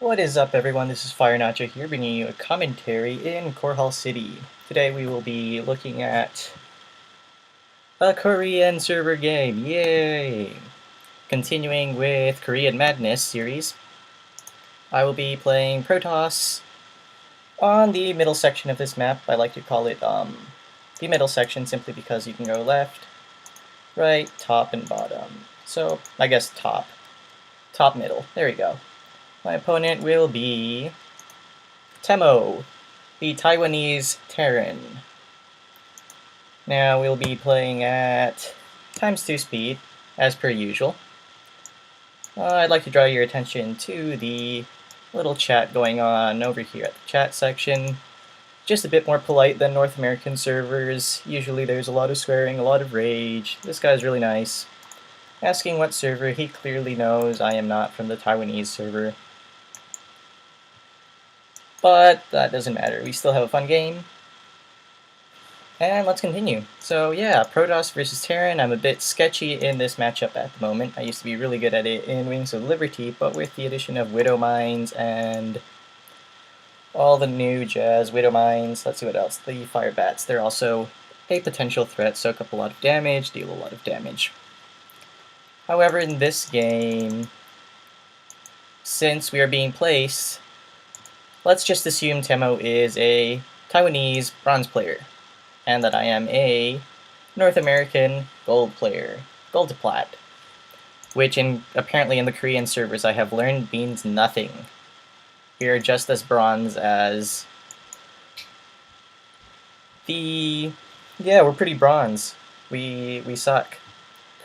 What is up, everyone? This is Firenacho here, bringing you a commentary in Korhal City. Today we will be looking at a Korean server game. Yay! Continuing with Korean Madness series, I will be playing Protoss on the middle section of this map. I like to call it the middle section simply because you can go left, right, top, and bottom. So, I guess top. Top middle. There we go. My opponent will be Temo, the Taiwanese Terran. Now we'll be playing at ×2 speed, as per usual. I'd like to draw your attention to the little chat going on over here at the chat section. Just a bit more polite than North American servers. Usually there's a lot of swearing, a lot of rage. This guy's really nice. Asking what server, he clearly knows I am not from the Taiwanese server. But that doesn't matter, we still have a fun game. And let's continue. So yeah, Protoss versus Terran. I'm a bit sketchy in this matchup at the moment. I used to be really good at it in Wings of Liberty, but with the addition of Widow Mines and all the new jazz, Widow Mines, let's see what else, the Fire Bats, they're also a potential threat, soak up a lot of damage, deal a lot of damage. However, in this game, since we are being placed, let's just assume Temo is a Taiwanese bronze player, and that I am a North American gold player, gold to plat, which apparently in the Korean servers I have learned means nothing. We are just as bronze as we're pretty bronze. We suck.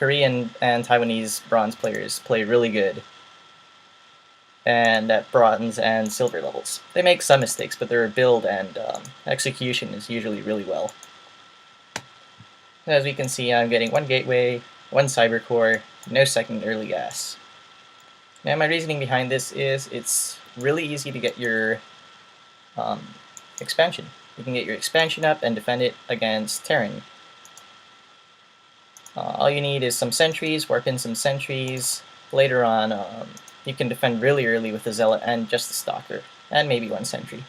Korean and Taiwanese bronze players play really good, and at bronze and silver levels. They make some mistakes, but their build and execution is usually really well. As we can see, I'm getting one gateway, one cyber core, no second early gas. Now my reasoning behind this is it's really easy to get your expansion. You can get your expansion up and defend it against Terran. All you need is some sentries, warp in some sentries. Later on, you can defend really early with the Zealot and just the Stalker, and maybe one sentry,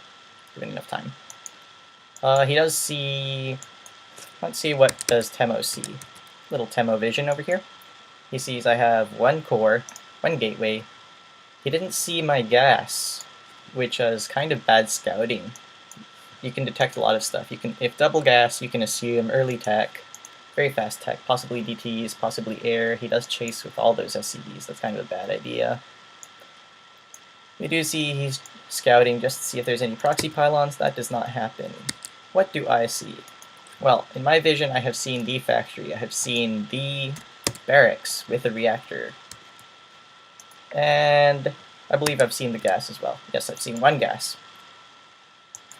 given enough time. He does see... Let's see what does Temo see. Little Temo vision over here. He sees I have one core, one gateway. He didn't see my gas, which is kind of bad scouting. You can detect a lot of stuff. If double gas, you can assume early tech, very fast tech, possibly DTs, possibly air. He does chase with all those SCVs. That's kind of a bad idea. We do see he's scouting just to see if there's any proxy pylons. That does not happen. What do I see? Well, in my vision, I have seen the factory. I have seen the barracks with a reactor. And I believe I've seen the gas as well. Yes, I've seen one gas.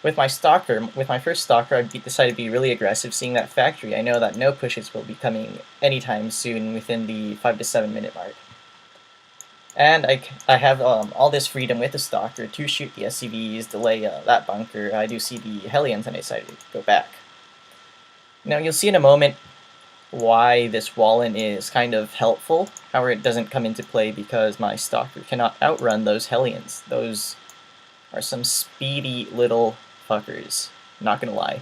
With my first stalker, I decided to be really aggressive. Seeing that factory, I know that no pushes will be coming anytime soon within the 5 to 7 minute mark. And I have all this freedom with the stalker to shoot the SCVs, delay that bunker. I do see the Hellions, and I decided to go back. Now you'll see in a moment why this wall-in is kind of helpful. However, it doesn't come into play because my stalker cannot outrun those Hellions. Those are some speedy little fuckers, not gonna lie.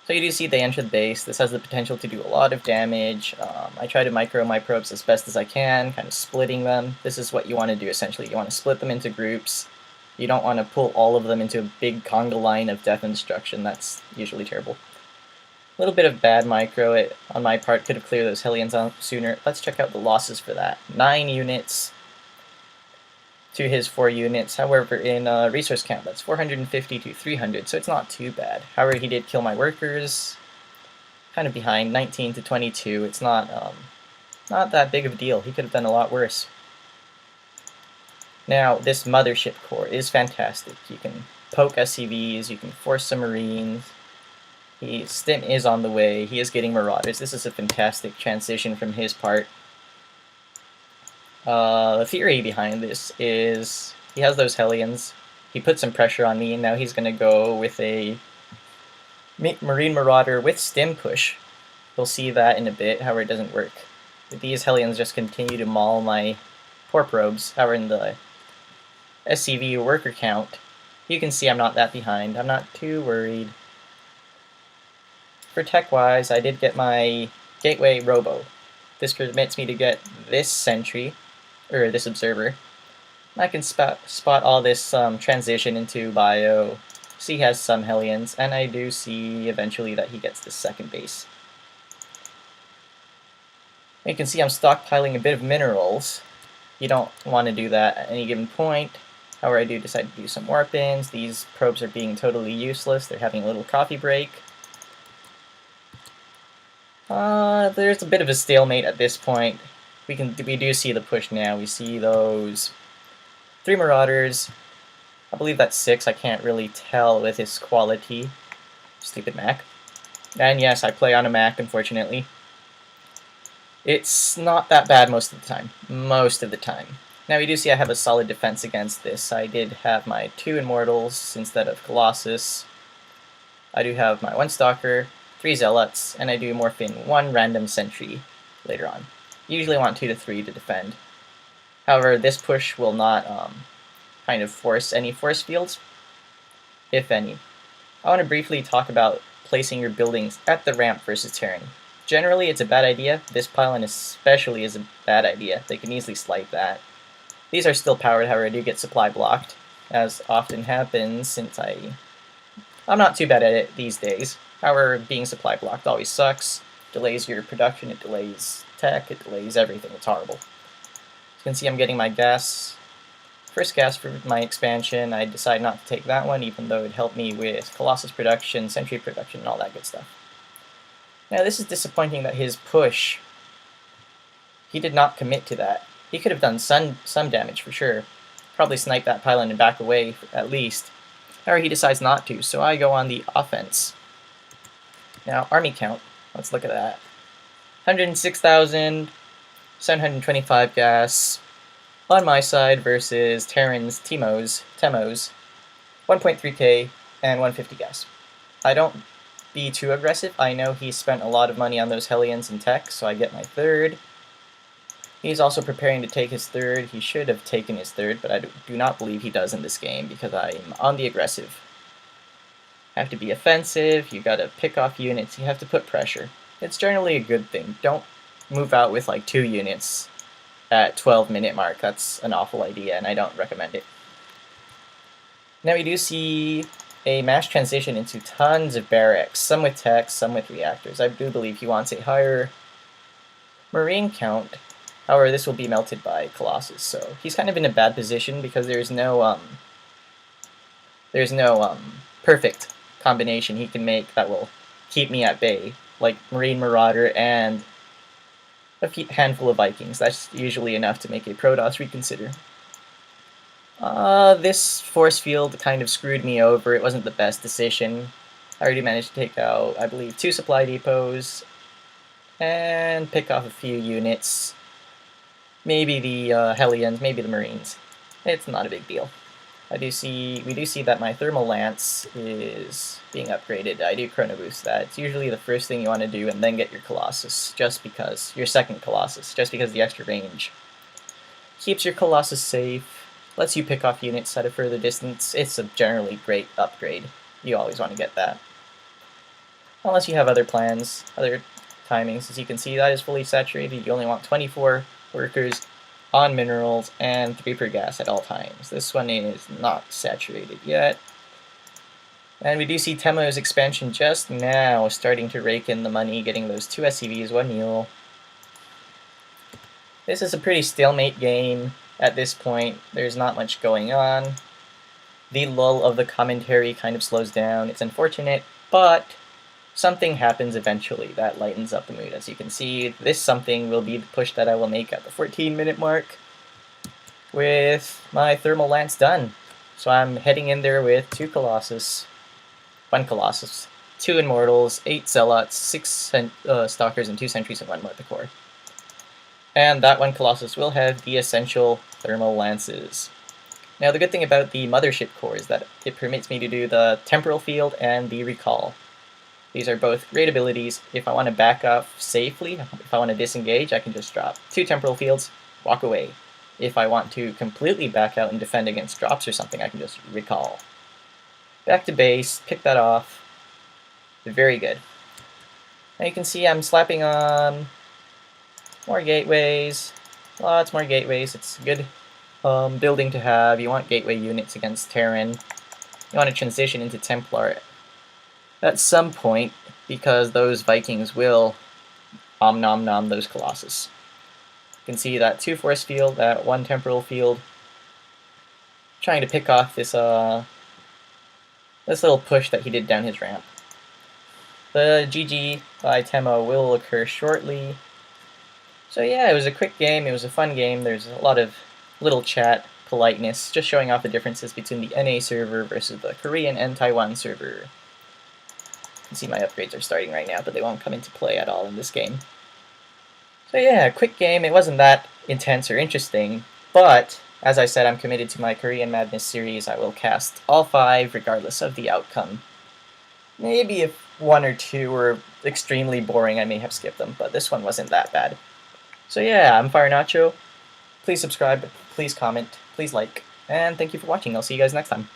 So you do see they enter the base. This has the potential to do a lot of damage. I try to micro my probes as best as I can, kind of splitting them. This is what you want to do essentially. You want to split them into groups. You don't want to pull all of them into a big conga line of death and destruction. That's usually terrible. A little bit of bad micro on my part. Could have cleared those Hellions out sooner. Let's check out the losses for that. 9 units to his 4 units. However, in resource count, that's 450 to 300, so it's not too bad. However, he did kill my workers. Kind of behind, 19 to 22. It's not that big of a deal. He could have done a lot worse. Now, this mothership core is fantastic. You can poke SCVs, you can force some Marines. Stim is on the way. He is getting Marauders. This is a fantastic transition from his part. The theory behind this is he has those Hellions. He put some pressure on me, and now he's going to go with a Marine Marauder with Stim push. We'll see that in a bit, however it doesn't work. These Hellions just continue to maul my poor probes. However, in the SCV worker count, you can see I'm not that behind. I'm not too worried. For tech-wise, I did get my Gateway Robo. This permits me to get this sentry, or this observer. I can spot all this transition into bio. See he has some Hellions, and I do see eventually that he gets the second base. You can see I'm stockpiling a bit of minerals. You don't want to do that at any given point. However, I do decide to do some warp-ins. These probes are being totally useless. They're having a little coffee break. There's a bit of a stalemate at this point. We do see the push now. We see those 3 Marauders. I believe that's 6. I can't really tell with this quality. Stupid Mac. And yes, I play on a Mac, unfortunately. It's not that bad most of the time. Most of the time. Now we do see I have a solid defense against this. I did have my 2 Immortals instead of Colossus. I do have my 1 Stalker, 3 Zealots, and I do morph in 1 random Sentry later on. Usually want 2 to 3 to defend. However, this push will not kind of force any force fields, if any. I want to briefly talk about placing your buildings at the ramp versus terrain. Generally, it's a bad idea. This pylon especially is a bad idea. They can easily slight that. These are still powered, however, I do get supply blocked, as often happens since I'm not too bad at it these days. However, being supply blocked always sucks. Delays your production, it delays tech, it delays everything. It's horrible. You can see I'm getting my gas. First gas for my expansion. I decided not to take that one, even though it helped me with Colossus production, Sentry production, and all that good stuff. Now, this is disappointing that his push, he did not commit to that. He could have done some damage for sure. Probably snipe that pylon and back away, at least. However, he decides not to, so I go on the offense. Now, army count. Let's look at that. 106,725 gas on my side versus Terran's Temos, 1.3k and 150 gas. I don't be too aggressive. I know he spent a lot of money on those Hellions and tech, so I get my 3rd. He's also preparing to take his 3rd. He should have taken his 3rd, but I do not believe he does in this game because I'm on the aggressive. Have to be offensive, you gotta pick off units, you have to put pressure. It's generally a good thing. Don't move out with like 2 units at 12-minute mark. That's an awful idea, and I don't recommend it. Now we do see a mass transition into tons of barracks, some with tech, some with reactors. I do believe he wants a higher marine count. However, this will be melted by Colossus, so he's kind of in a bad position because there's no perfect combination he can make that will keep me at bay, like Marine Marauder and a handful of Vikings. That's usually enough to make a Protoss reconsider. This force field kind of screwed me over. It wasn't the best decision. I already managed to take out, I believe, 2 supply depots and pick off a few units. Maybe the Hellions, maybe the Marines. It's not a big deal. We do see that my Thermal Lance is being upgraded. I do Chrono Boost that. It's usually the first thing you want to do, and then get your Colossus, just because. Your second Colossus, just because of the extra range. Keeps your Colossus safe, lets you pick off units at a further distance. It's a generally great upgrade. You always want to get that. Unless you have other plans, other timings. As you can see, that is fully saturated. You only want 24 workers on minerals and 3 per gas at all times. This one is not saturated yet. And we do see Temo's expansion just now starting to rake in the money, getting those 2 SCVs, 1 mule. This is a pretty stalemate game at this point. There's not much going on. The lull of the commentary kind of slows down. It's unfortunate, but something happens eventually that lightens up the mood. As you can see, this something will be the push that I will make at the 14-minute mark with my Thermal Lance done. So I'm heading in there with 2 Colossus, 1 Colossus, 2 Immortals, 8 Zealots, 6 Stalkers, and 2 Sentries, and 1 Morphicore. And that 1 Colossus will have the essential Thermal Lances. Now the good thing about the Mothership Core is that it permits me to do the Temporal Field and the Recall. These are both great abilities. If I want to back up safely, if I want to disengage, I can just drop 2 Temporal Fields, walk away. if I want to completely back out and defend against drops or something, I can just recall. Back to base, pick that off. Very good. Now you can see I'm slapping on more gateways, lots more gateways. It's a good building to have. You want gateway units against Terran. You want to transition into Templar at some point, because those Vikings will nom nom those Colossus. You can see that 2 force field, that 1 temporal field. Trying to pick off this this little push that he did down his ramp. The GG by Temo will occur shortly. So yeah, it was a quick game, it was a fun game. There's a lot of little chat, politeness, just showing off the differences between the NA server versus the Korean and Taiwan server. You can see my upgrades are starting right now, but they won't come into play at all in this game. So yeah, quick game. It wasn't that intense or interesting, but as I said, I'm committed to my Korean Madness series. I will cast all 5 regardless of the outcome. Maybe if 1 or 2 were extremely boring, I may have skipped them, but this one wasn't that bad. So yeah, I'm Firenacho. Please subscribe, please comment, please like, and thank you for watching. I'll see you guys next time.